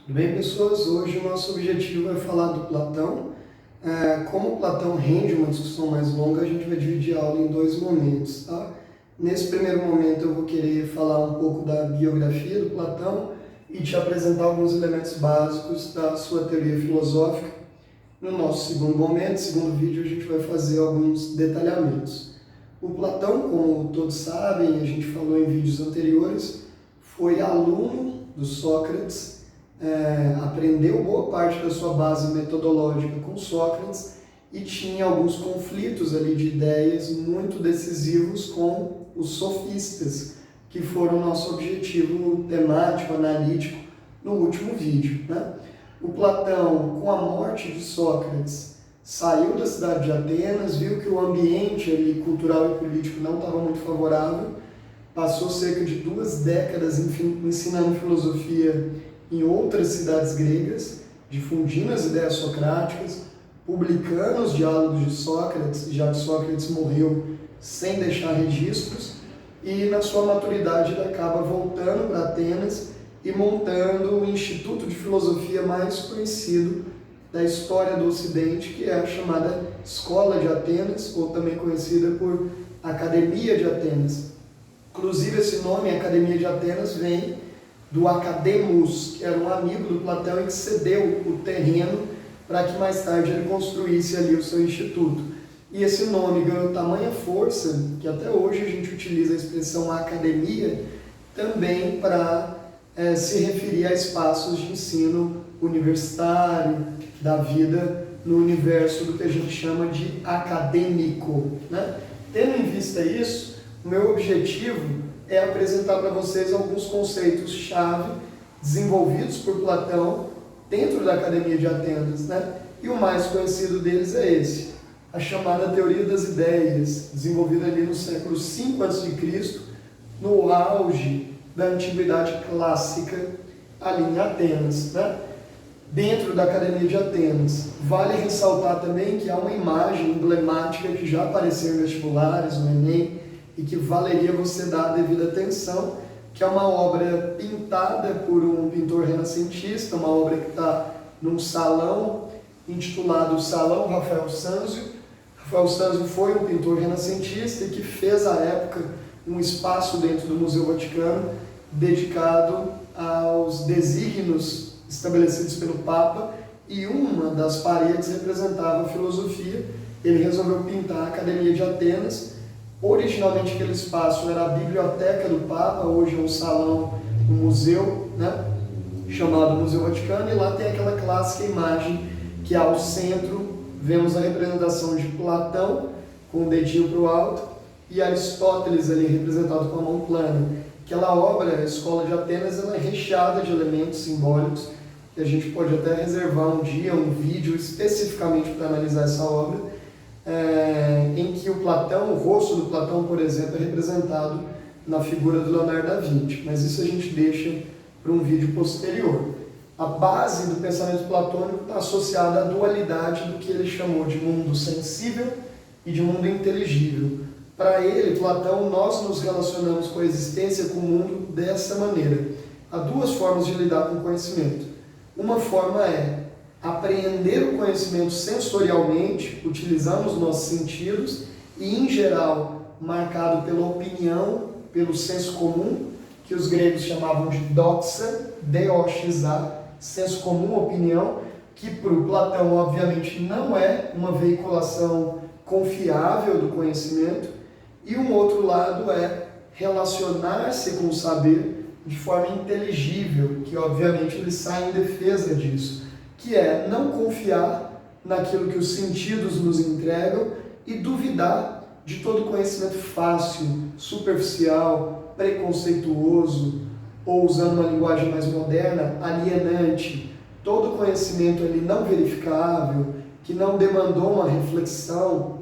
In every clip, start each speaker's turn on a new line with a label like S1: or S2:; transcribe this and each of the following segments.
S1: Tudo bem, pessoas? Hoje o nosso objetivo é falar do Platão. Como o Platão rende uma discussão mais longa, a gente vai dividir a aula em dois momentos, tá? Nesse primeiro momento eu vou querer falar um pouco da biografia do Platão e te apresentar alguns elementos básicos da sua teoria filosófica. No nosso segundo momento, segundo vídeo, a gente vai fazer alguns detalhamentos. O Platão, como todos sabem, a gente falou em vídeos anteriores, foi aluno do Sócrates, aprendeu boa parte da sua base metodológica com Sócrates e tinha alguns conflitos ali de ideias muito decisivos com os sofistas, que foram o nosso objetivo temático, analítico no último vídeo, né? O Platão, com a morte de Sócrates, saiu da cidade de Atenas, viu que o ambiente ali, cultural e político não estava muito favorável, passou cerca de 2 décadas ensinando filosofia em outras cidades gregas, difundindo as ideias socráticas, publicando os diálogos de Sócrates, já que Sócrates morreu sem deixar registros, e na sua maturidade ele acaba voltando para Atenas e montando o instituto de filosofia mais conhecido da história do Ocidente, que é a chamada Escola de Atenas, ou também conhecida por Academia de Atenas. Inclusive esse nome, Academia de Atenas, vem do Academus, que era um amigo do Platão e que cedeu o terreno para que mais tarde ele construísse ali o seu instituto. E esse nome ganhou tamanha força que até hoje a gente utiliza a expressão academia também para se referir a espaços de ensino universitário, da vida no universo do que a gente chama de acadêmico, né? Tendo em vista isso, o meu objetivo é apresentar para vocês alguns conceitos-chave desenvolvidos por Platão dentro da Academia de Atenas, né? E o mais conhecido deles é esse, a chamada Teoria das Ideias, desenvolvida ali no século V a.C., no auge da Antiguidade Clássica, ali em Atenas, né? Dentro da Academia de Atenas. Vale ressaltar também que há uma imagem emblemática que já apareceu em vestibulares, no Enem, e que valeria você dar a devida atenção, que é uma obra pintada por um pintor renascentista, uma obra que está num salão intitulado Salão Rafael Sanzio. Rafael Sanzio foi um pintor renascentista e que fez, à época, um espaço dentro do Museu Vaticano dedicado aos desígnios estabelecidos pelo Papa, e uma das paredes representava a filosofia. Ele resolveu pintar a Academia de Atenas. Originalmente aquele espaço era a biblioteca do Papa, hoje é um salão, um museu, né, chamado Museu Vaticano, e lá tem aquela clássica imagem que ao centro vemos a representação de Platão com o dedinho para o alto e Aristóteles ali representado com a mão plana. Aquela obra, a Escola de Atenas, ela é recheada de elementos simbólicos que a gente pode até reservar um dia, um vídeo especificamente para analisar essa obra, em que o Platão, o rosto do Platão, por exemplo, é representado na figura do Leonardo da Vinci, mas isso a gente deixa para um vídeo posterior. A base do pensamento platônico está associada à dualidade do que ele chamou de mundo sensível e de mundo inteligível. Para ele, Platão, nós nos relacionamos com a existência, com o mundo dessa maneira. Há 2 formas de lidar com o conhecimento. Uma forma é apreender o conhecimento sensorialmente, utilizando os nossos sentidos e, em geral, marcado pela opinião, pelo senso comum, que os gregos chamavam de doxa, D-O-X-A, senso comum, opinião, que para o Platão, obviamente, não é uma veiculação confiável do conhecimento. E um outro lado é relacionar-se com o saber de forma inteligível, que obviamente ele sai em defesa disso, que é não confiar naquilo que os sentidos nos entregam e duvidar de todo conhecimento fácil, superficial, preconceituoso, ou usando uma linguagem mais moderna, alienante. Todo conhecimento ali não verificável, que não demandou uma reflexão,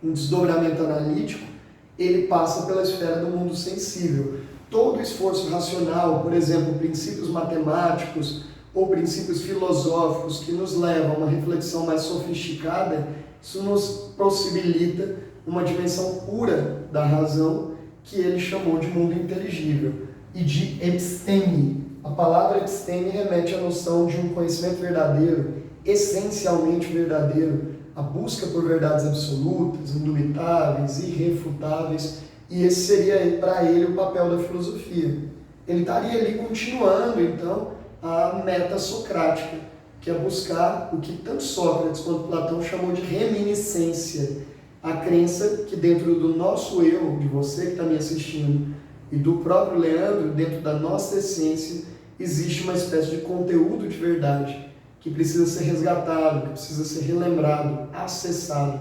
S1: um desdobramento analítico, ele passa pela esfera do mundo sensível. Todo esforço racional, por exemplo, princípios matemáticos ou princípios filosóficos que nos levam a uma reflexão mais sofisticada, isso nos possibilita uma dimensão pura da razão que ele chamou de mundo inteligível e de episteme, A palavra episteme remete à noção de um conhecimento verdadeiro, essencialmente verdadeiro, a busca por verdades absolutas, indubitáveis, irrefutáveis, e esse seria para ele o papel da filosofia. Ele estaria ali continuando, então, a meta socrática, que é buscar o que tanto Sócrates quanto Platão chamou de reminiscência, a crença que dentro do nosso eu, de você que está me assistindo, e do próprio Leandro, dentro da nossa essência, existe uma espécie de conteúdo de verdade que precisa ser resgatado, que precisa ser relembrado, acessado.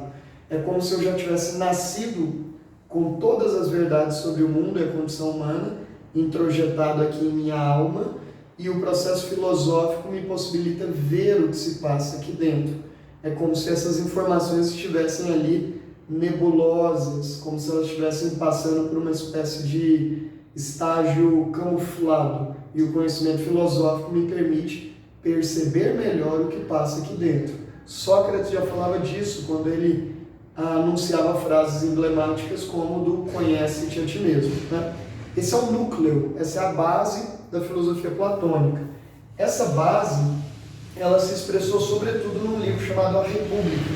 S1: É como se eu já tivesse nascido com todas as verdades sobre o mundo e a condição humana, introjetado aqui em minha alma, e o processo filosófico me possibilita ver o que se passa aqui dentro. É como se essas informações estivessem ali nebulosas, como se elas estivessem passando por uma espécie de estágio camuflado, e o conhecimento filosófico me permite perceber melhor o que passa aqui dentro. Sócrates já falava disso quando ele anunciava frases emblemáticas como do conhece-te a ti mesmo, né? Esse é o núcleo, essa é a base da filosofia platônica. Essa base, ela se expressou sobretudo num livro chamado A República.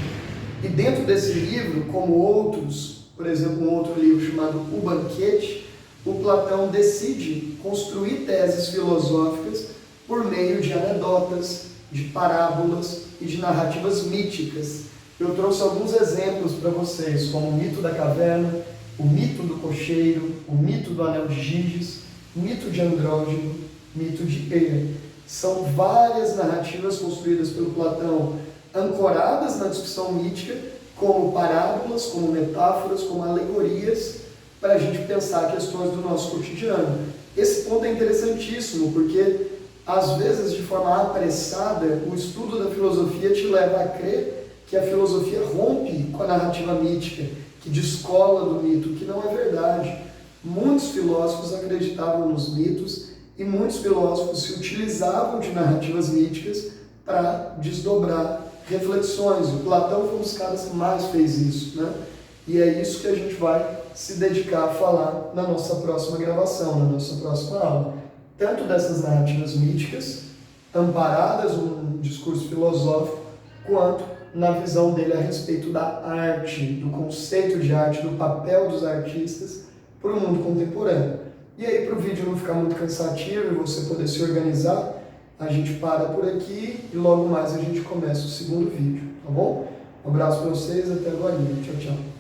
S1: E dentro desse livro, como outros, por exemplo, um outro livro chamado O Banquete, o Platão decide construir teses filosóficas por meio de anedotas, de parábolas e de narrativas míticas. Eu trouxe alguns exemplos para vocês, como o mito da caverna, o mito do cocheiro, o mito do anel de Giges, mito de Andrógeno, mito de Ea. São várias narrativas construídas pelo Platão, ancoradas na discussão mítica, como parábolas, como metáforas, como alegorias, para a gente pensar questões do nosso cotidiano. Esse ponto é interessantíssimo, porque às vezes, de forma apressada, o estudo da filosofia te leva a crer que a filosofia rompe com a narrativa mítica, que descola do mito, que não é verdade. Muitos filósofos acreditavam nos mitos e muitos filósofos se utilizavam de narrativas míticas para desdobrar reflexões. O Platão foi um dos caras que mais fez isso, né? E é isso que a gente vai se dedicar a falar na nossa próxima gravação, na nossa próxima aula. Tanto dessas narrativas míticas, amparadas num discurso filosófico, quanto na visão dele a respeito da arte, do conceito de arte, do papel dos artistas para o mundo contemporâneo. E aí, para o vídeo não ficar muito cansativo e você poder se organizar, a gente para por aqui e logo mais a gente começa o segundo vídeo, tá bom? Um abraço para vocês, até agora. Tchau, tchau.